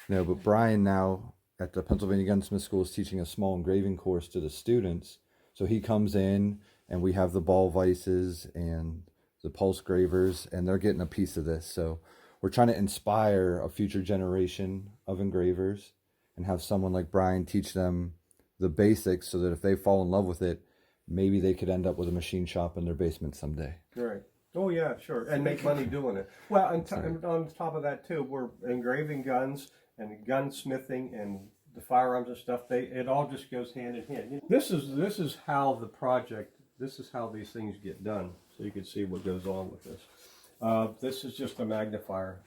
No, but Brian now at the Pennsylvania Gunsmith School is teaching a small engraving course to the students. So he comes in and we have the ball vices and the pulse gravers, and they're getting a piece of this. So we're trying to inspire a future generation of engravers and have someone like Brian teach them the basics so that if they fall in love with it, maybe they could end up with a machine shop in their basement someday. Right. Oh yeah, sure, and make money doing it. Well, and on top of that too, we're engraving guns and gunsmithing and the firearms and stuff. It all just goes hand in hand. This is how the project. This is how these things get done. So you can see what goes on with this. This is just a magnifier.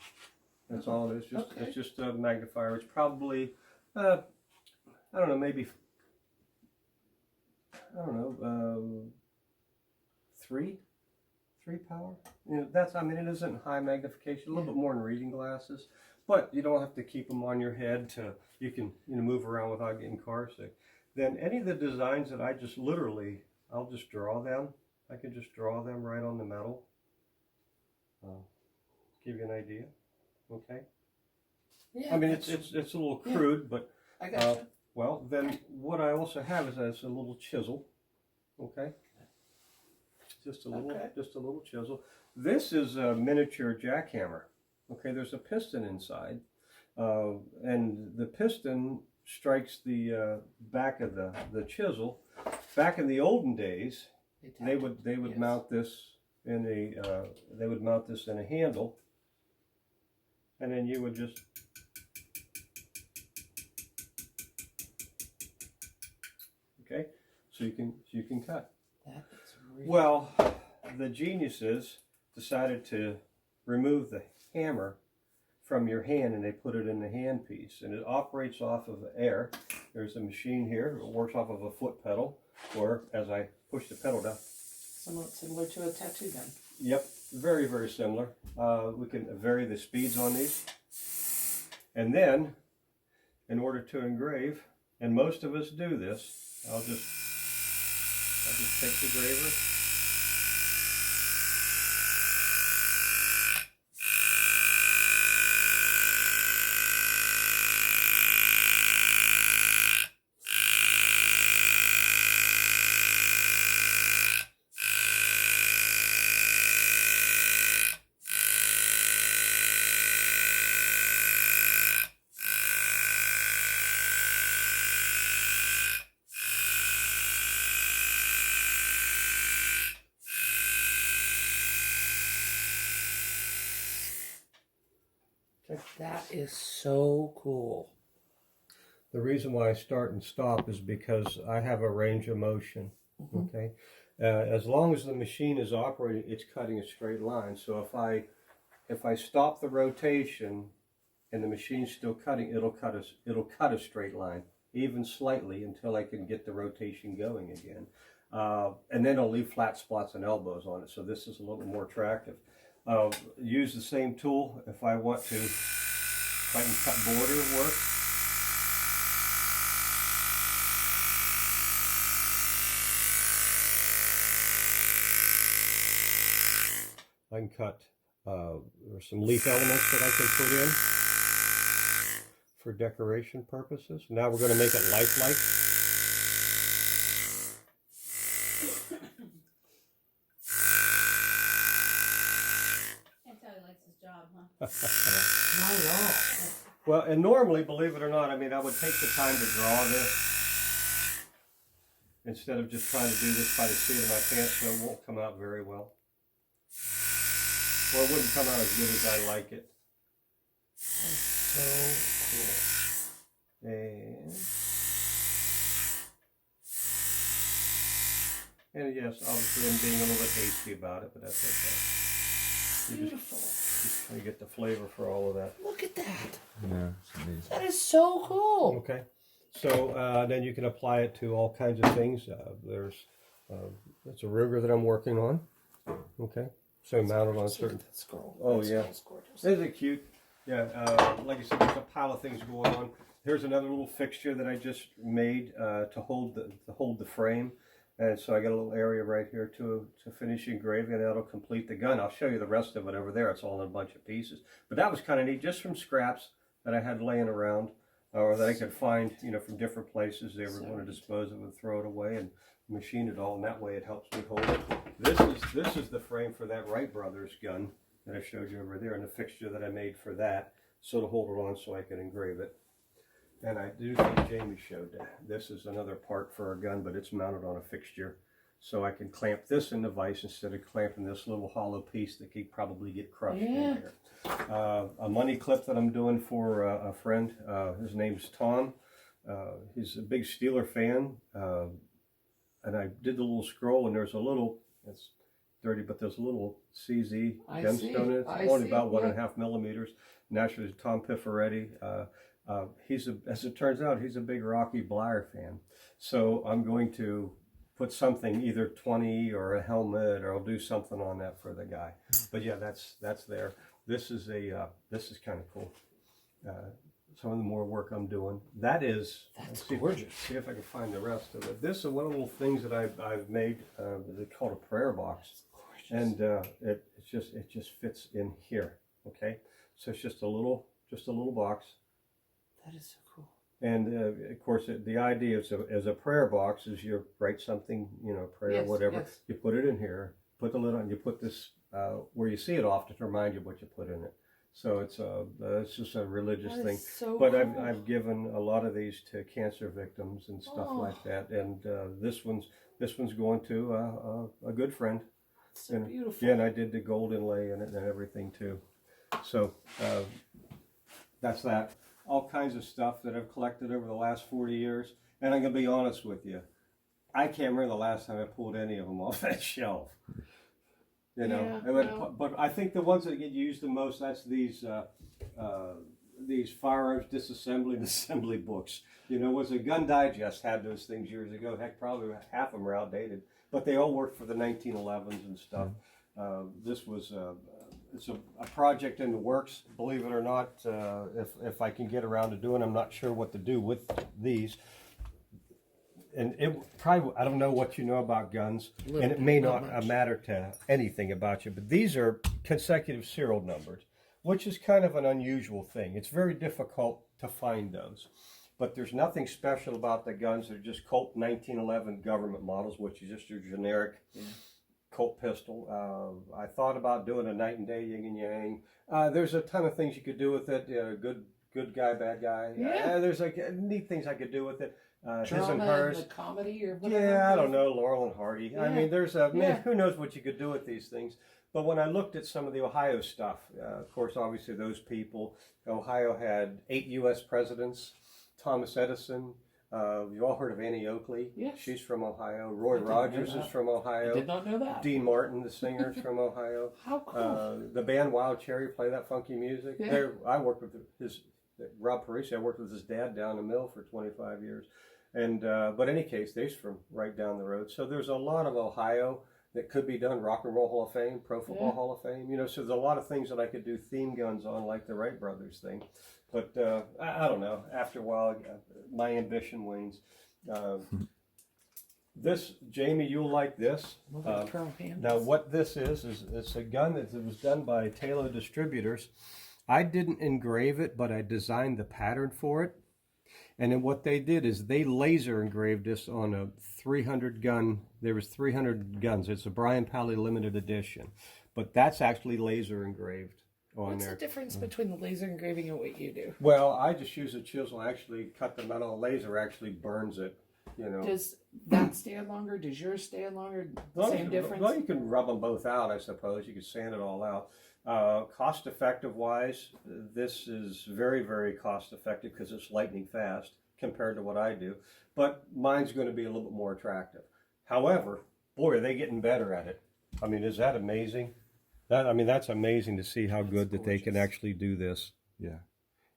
That's all it is. It's just a magnifier. It's probably I don't know, maybe three power. I mean, it isn't high magnification, a little bit more than reading glasses, but you don't have to keep them on your head you can move around without getting car sick. Then any of the designs that I'll just draw them. I can just draw them right on the metal. Give you an idea. Okay. Yeah. I mean, it's a little crude, but I got you. Well, then what I also have is a little chisel. Okay. Just a little chisel. This is a miniature jackhammer. Okay, there's a piston inside, and the piston strikes the back of the chisel. Back in the olden days, they would mount this in a handle, and then you would just so you can cut. Well, the geniuses decided to remove the hammer from your hand, and they put it in the handpiece, and it operates off of air. There's a machine here. It works off of a foot pedal, or as I push the pedal down. Similar to a tattoo gun. Yep, very, very similar. We can vary the speeds on these. And then, in order to engrave, and most of us do this, I'll just take the graver. That is so cool. The reason why I start and stop is because I have a range of motion. Mm-hmm. Okay, as long as the machine is operating, it's cutting a straight line. So if I stop the rotation and the machine's still cutting, it'll cut a straight line, even slightly, until I can get the rotation going again. And then it'll leave flat spots and elbows on it. So this is a little more attractive. Use the same tool if I want to. If I can cut border work. I can cut, there's some leaf elements that I can put in for decoration purposes. Now we're going to make it lifelike. Can't tell he likes his job, huh? Not at all. Well, and normally, believe it or not, I mean, I would take the time to draw this instead of just trying to do this by the seat of my pants, so it won't come out very well. Or it wouldn't come out as good as I like it. That's so cool. And yes, obviously I'm being a little bit hasty about it, but that's okay. Beautiful. Just trying to get the flavor for all of that. Look at that. Yeah, it's amazing. That is so cool. Okay. So then you can apply it to all kinds of things. It's a Ruger that I'm working on. Okay. So mounted on certain. That scroll. Oh, that yeah. scroll's gorgeous. Isn't it cute? Yeah. Like I said, there's a pile of things going on. Here's another little fixture that I just made to hold the frame. And so I got a little area right here to finish engraving, and that'll complete the gun. I'll show you the rest of it over there. It's all in a bunch of pieces. But that was kind of neat, just from scraps. that I had laying around, or that I could find, from different places. They were going to dispose of it and throw it away, and machine it all, and that way it helps me hold it. This is the frame for that Wright Brothers gun that I showed you over there, and the fixture that I made for that, so to hold it on so I could engrave it. And I do think Jamie showed that. This is another part for a gun, but it's mounted on a fixture. So I can clamp this in the vise instead of clamping this little hollow piece that could probably get crushed in here. A money clip that I'm doing for a friend. His name's Tom. He's a big Steeler fan. And I did the little scroll, and there's a little, it's dirty, but there's a little CZ gemstone in it. It's only about 1.5 millimeters. Naturally, Tom Pifferetti. As it turns out, he's a big Rocky Blyer fan. So I'm going to put something, either 20 or a helmet, or I'll do something on that for the guy. But yeah, that's there. This is kind of cool. Some of the more work I'm doing. That's gorgeous. See if I can find the rest of it. This is one of the little things that I've made. It's called a prayer box, and it just fits in here. Okay, so it's just a little box. That is so cool. And of course, the idea as a prayer box is you write something, prayer, whatever. Yes. You put it in here, put the lid on. You put this where you see it often to remind you what you put in it. So it's just a religious thing. So but cool. I've given a lot of these to cancer victims and stuff like that. And this one's going to a good friend. So beautiful. Yeah, and I did the gold inlay in it and everything too. So that's that. All kinds of stuff that I've collected over the last 40 years. And I'm going to be honest with you. I can't remember the last time I pulled any of them off that shelf. But I think the ones that get used the most, that's these firearms disassembly and assembly books. Was a Gun Digest had those things years ago. Heck, probably half of them are outdated. But they all worked for the 1911s and stuff. This was... it's a project in the works, believe it or not. If I can get around to doing, I'm not sure what to do with these. And it probably, I don't know what you know about guns, and it may not matter to anything about you, but these are consecutive serial numbers, which is kind of an unusual thing. It's very difficult to find those. But there's nothing special about the guns. They're just Colt 1911 government models, which is just your generic Colt pistol. I thought about doing a night and day yin and yang. There's a ton of things you could do with it. Good guy, bad guy. There's neat things I could do with it. His and hers. The comedy or whatever. Yeah, I don't know, Laurel and Hardy. Yeah. I mean, who knows what you could do with these things. But when I looked at some of the Ohio stuff, of course, obviously those people, Ohio had 8 U.S. presidents. Thomas Edison. You've all heard of Annie Oakley. Yes. She's from Ohio. Roy Rogers is from Ohio. I did not know that. Dean Martin, the singer, is from Ohio. How cool. The band Wild Cherry play that funky music. Yeah. I worked with Rob Parisi. I worked with his dad down the mill for 25 years. And but in any case, they're from right down the road. So there's a lot of Ohio that could be done. Rock and Roll Hall of Fame, Pro Football Hall of Fame. So there's a lot of things that I could do theme guns on, like the Wright Brothers thing. But I don't know. After a while, my ambition wanes. This, Jamie, you'll like this. Now, what this is it's a gun that was done by Taylor Distributors. I didn't engrave it, but I designed the pattern for it. And then what they did is they laser engraved this on a 300 gun. There was 300 guns. It's a Brian Powley limited edition. But that's actually laser engraved on What's there. the difference between the laser engraving and what you do? Well, I just use a chisel, actually cut the metal. A laser actually burns it, Does that stand longer? Does yours stand longer? Same difference? Well, you can rub them both out, I suppose. You can sand it all out. Cost-effective wise, this is very, very cost-effective because it's lightning fast compared to what I do. But mine's going to be a little bit more attractive. However, boy, are they getting better at it. I mean, is that amazing? That's amazing to see how good that they can actually do this. Yeah.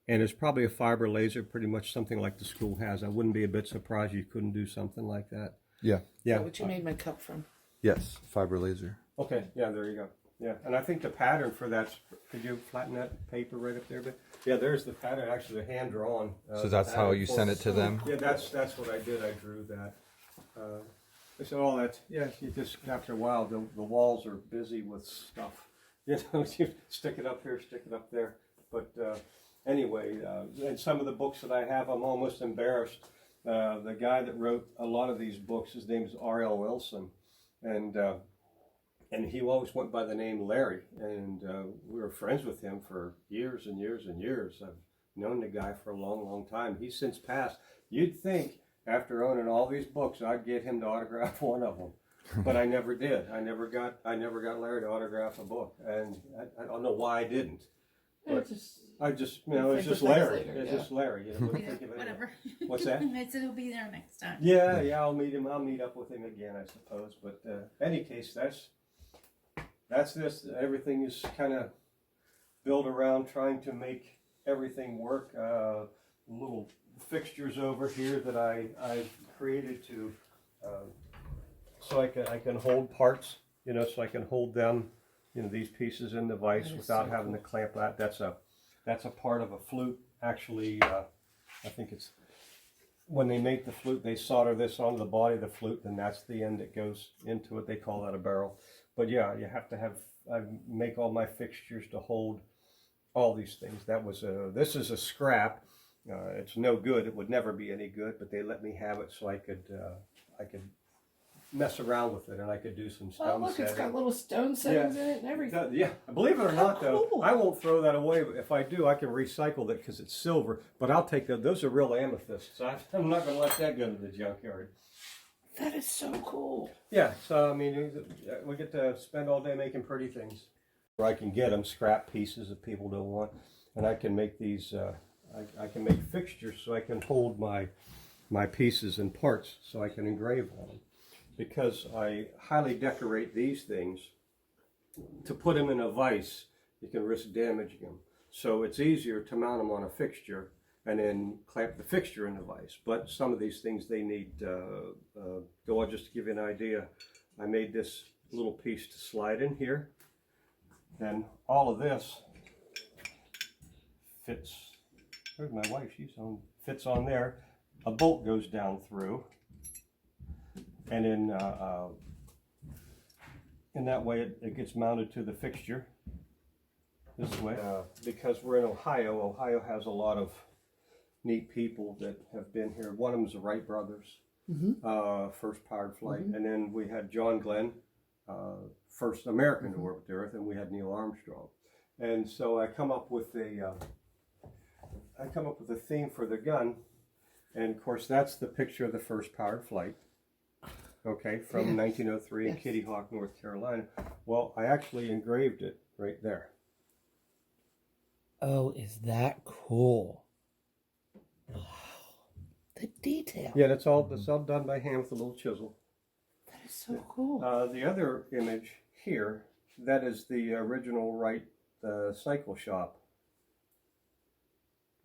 And it's probably a fiber laser, pretty much something like the school has. I wouldn't be a bit surprised you couldn't do something like that. Yeah. Yeah. Is that what you made my cup from? Yes, fiber laser. Okay, yeah, there you go. Yeah, and I think the pattern for that, could you flatten that paper right up there a bit? Yeah, there's the pattern, actually hand drawn. So that's how you send it to them? Yeah, that's what I did. I drew that. I said, you just, after a while, the walls are busy with stuff. You stick it up here, stick it up there. But, anyway, and some of the books that I have, I'm almost embarrassed. The guy that wrote a lot of these books, his name is R.L. Wilson, and he always went by the name Larry, and we were friends with him for years and years and years. I've known the guy for a long, long time. He's since passed. You'd think after owning all these books, I'd get him to autograph one of them, but I never did. I never got Larry to autograph a book, and I don't know why I didn't. But I just, it's just Larry. It's just Larry. You know, Whatever. What's that? I said he'll be there next time. Yeah, I'll meet him. I'll meet up with him again, I suppose. But any case, that's this. Everything is kind of built around trying to make everything work. Little fixtures over here that I've created to so I can hold parts. You know, so I can hold them. You know, these pieces in the vise without having to clamp that. That's a part of a flute. Actually, I think it's when they make the flute, they solder this onto the body of the flute, and that's the end that goes into it. They call that a barrel. But yeah, you have to have. I make all my fixtures to hold all these things. This is a scrap. It's no good. It would never be any good. But they let me have it so I could mess around with it, and I could do some stone Oh, look, setting. it's got little stone settings in it and everything. Yeah, believe it or not, cool. though, I won't throw that away. But if I do, I can recycle it because it's silver. But I'll take those. Those are real amethysts. I'm not going to let that go to the junkyard. That is so cool. Yeah, so I mean, we get to spend all day making pretty things. Where I can get them scrap pieces that people don't want, and I can make these. I can make fixtures so I can hold my pieces and parts so I can engrave on them. Because I highly decorate these things, to put them in a vise, you can risk damaging them. So it's easier to mount them on a fixture and then clamp the fixture in the vise. But some of these things, they need, just to give you an idea, I made this little piece to slide in here. And all of this fits, there's my wife, fits on there. A bolt goes down through. And in that way, it gets mounted to the fixture this way. Because we're in Ohio, Ohio has a lot of neat people that have been here. One of them is the Wright brothers, first powered flight. And then we had John Glenn, first American to orbit the Earth, and we had Neil Armstrong. And so I come up with a theme for the gun. And of course, that's the picture of the first powered flight. Okay, from 1903 in Kitty Hawk, North Carolina. Well, I actually engraved it right there. Oh, is that cool? Wow. The detail. Yeah, that's all done by hand with a little chisel. That is so cool. The other image here, that is the original Wright cycle shop.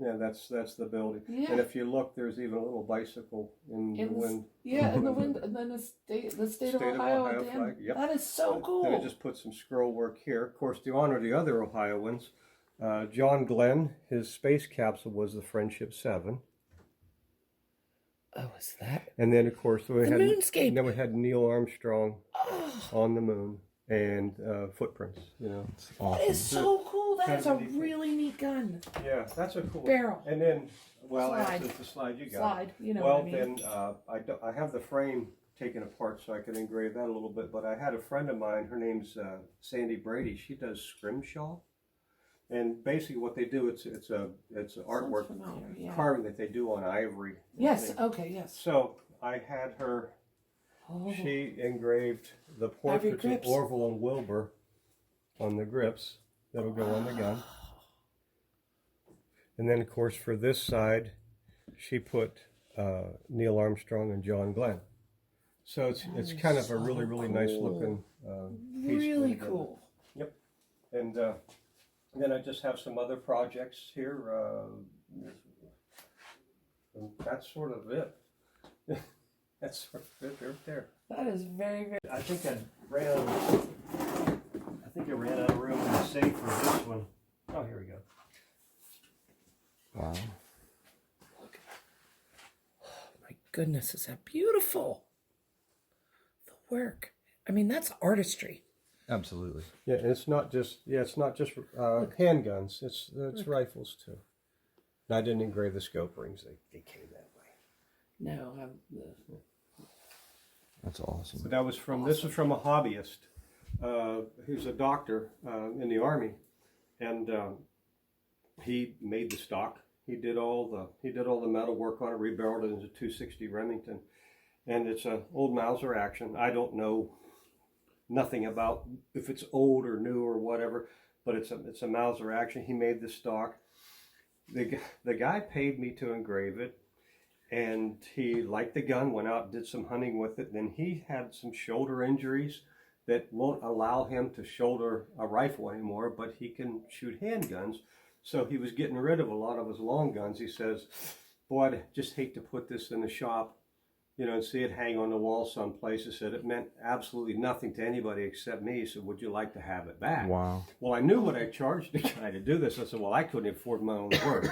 Yeah, that's the building. Yeah. And if you look, there's even a little bicycle in the wind. Yeah, in the wind, and then the state of Ohio at the end. Flag. Yep. That is so cool. And I just put some scroll work here. Of course, to honor the other Ohioans, John Glenn, his space capsule was the Friendship 7. Oh, is that? And then, of course, we had moonscape. Then we had Neil Armstrong on the moon and footprints. You know, It's awesome. That is so cool. That is a Kind of really neat gun. yeah, that's a cool Barrel. And then, Slide. that's the slide you got. Slide, you know Well, what I mean. then I have the frame taken apart so I can engrave that a little bit. But I had a friend of mine. Her name's Sandy Brady. She does scrimshaw, and basically what they do, it's artwork familiar, yeah. carving that they do on ivory. Yes. things. Okay. Yes. So I had her. Oh. She engraved the portraits of grips. Orville and Wilbur on the grips that'll go on the gun. And then, of course, for this side, she put Neil Armstrong and John Glenn. So it's kind of a really, really nice looking piece. Really cool. Yep. And then I just have some other projects here. And that's sort of it. That's sort of it right there. That is very, very. I think I ran out of room in the safe for this one. Oh, here we go. Wow. Look. Oh my goodness, is that beautiful? The work. I mean, that's artistry. Absolutely. Yeah, and it's not just handguns. It's rifles too. I didn't engrave the scope rings. They came that way. No, That's awesome. But that was from this was from a hobbyist. Who's a doctor in the Army, and he made the stock. He did all the metal work on it, rebarreled it into 260 Remington, and it's an old Mauser action. I don't know nothing about if it's old or new or whatever, but it's a Mauser action. He made the stock. The guy paid me to engrave it, and he liked the gun. Went out and did some hunting with it. Then he had some shoulder injuries that won't allow him to shoulder a rifle anymore, but he can shoot handguns. So he was getting rid of a lot of his long guns. He says, boy, I'd just hate to put this in the shop, and see it hang on the wall someplace. He said it meant absolutely nothing to anybody except me. He said, would you like to have it back? Wow. Well, I knew what I charged the guy to do this. I said, well, I couldn't afford my own work.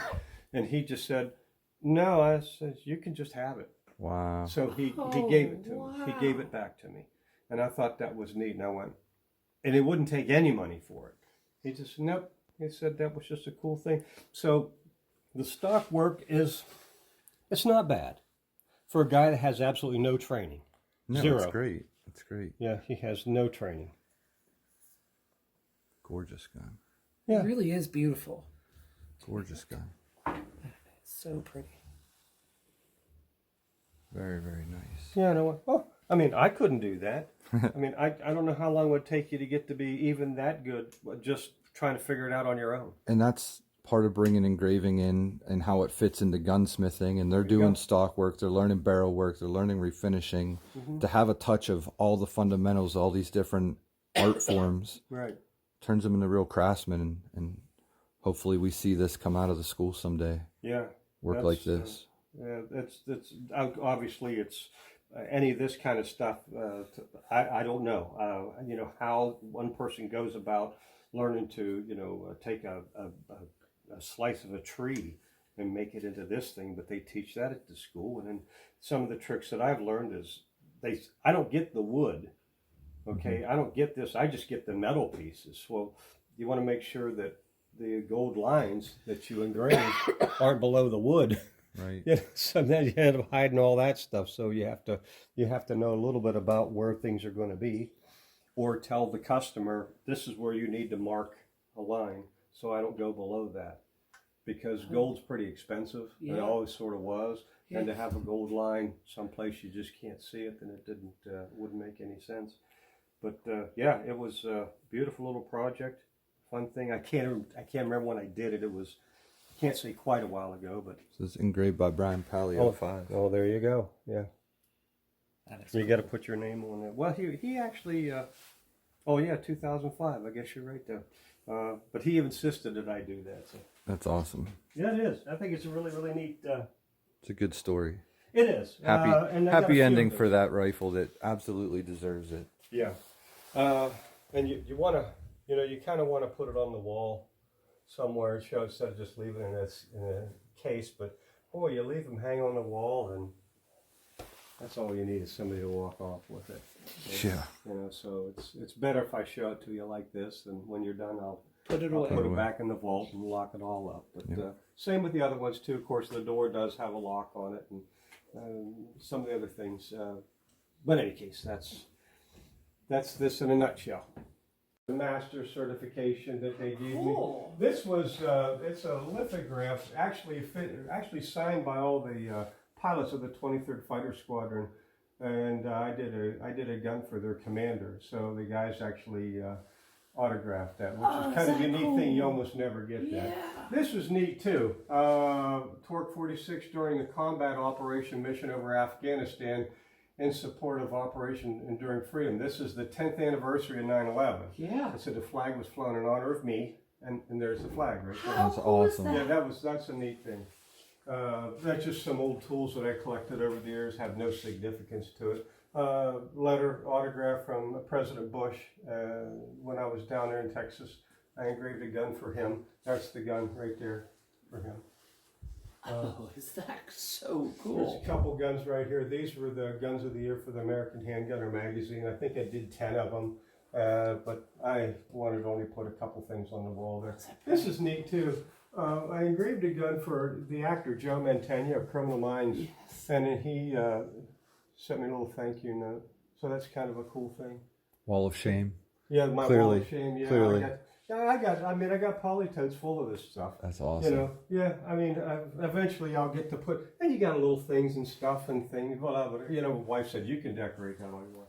And he just said, no, I said, you can just have it. Wow. So he gave it to me. He gave it back to me. And I thought that was neat. And I went, and he wouldn't take any money for it. He just, nope. He said that was just a cool thing. So the stock work it's not bad for a guy that has absolutely no training. No, Zero. That's great. That's great. Yeah, he has no training. Gorgeous gun. Yeah. it really is beautiful. Gorgeous gun. So pretty. Very, very nice. Yeah, I know. Oh, I mean, I couldn't do that. I mean, I don't know how long it would take you to get to be even that good, just trying to figure it out on your own. And that's part of bringing engraving in and how it fits into gunsmithing. And they're doing stock work, they're learning barrel work, they're learning refinishing. To have a touch of all the fundamentals, all these different art forms, Right. turns them into real craftsmen. And hopefully we see this come out of the school someday. Yeah. Work like this. Yeah, that's obviously it's any of this kind of stuff. I don't know. How one person goes about learning to take a slice of a tree and make it into this thing, but they teach that at the school. And then some of the tricks that I've learned is I don't get the wood. Okay, I don't get this. I just get the metal pieces. Well, you want to make sure that the gold lines that you engrave aren't below the wood. Right. So then you end up hiding all that stuff. So you have to know a little bit about where things are going to be, or tell the customer this is where you need to mark a line, so I don't go below that, because gold's pretty expensive. Yeah. It always sort of was, Yeah. and to have a gold line someplace you just can't see it, then it wouldn't make any sense. But yeah, it was a beautiful little project, fun thing. I can't remember when I did it. It was. Can't say quite a while ago, but So it's engraved by Brian Powley, 05. Oh, there you go. Yeah, That is you got to put your name on it. Well, he actually, 2005. I guess you're right there. But he insisted that I do that. So. That's awesome. Yeah, it is. I think it's a really, really neat. It's a good story. It is. Happy and I got a happy few ending of for those. that rifle that absolutely deserves it. Yeah, and you want to, you kind of want to put it on the wall somewhere, show instead of just leaving it in a case. But boy, you leave them hang on the wall, and that's all you need is somebody to walk off with it. Yeah. So it's better if I show it to you like this, and when you're done, I'll Put it I'll away. put it back in the vault and lock it all up. But same with the other ones too. Of course, the door does have a lock on it, and some of the other things. But in any case, that's this in a nutshell. The master certification that they gave Cool. me. This was it's a lithograph, actually signed by all the pilots of the 23rd Fighter Squadron, and I did a gun for their commander. So the guys actually autographed that, which is kind of a unique thing. You almost never get that. Yeah. This was neat too. Torque 46 during a combat operation mission over Afghanistan in support of Operation Enduring Freedom. This is the 10th anniversary of 9/11. Yeah. So the flag was flown in honor of me, and there's the flag right there. That's How cool is awesome. that? Yeah, that's a neat thing. That's just some old tools that I collected over the years, have no significance to it. Letter, autograph from President Bush when I was down there in Texas. I engraved a gun for him. That's the gun right there for him. Oh, is that so There's cool? a couple guns right here. These were the guns of the year for the American Handgunner magazine. I think I did 10 of them, but I wanted to only put a couple things on the wall there. This is neat too. I engraved a gun for the actor Joe Mantegna of Criminal Minds, and then he sent me a little thank you note. So that's kind of a cool thing. Wall of shame. Yeah, my Clearly. wall of shame. Yeah, Clearly. I got polytotes full of this stuff. That's awesome. You know, yeah. I mean, eventually I'll get to put, and you got little things and stuff and things. Well, you know, my wife said you can decorate however you want.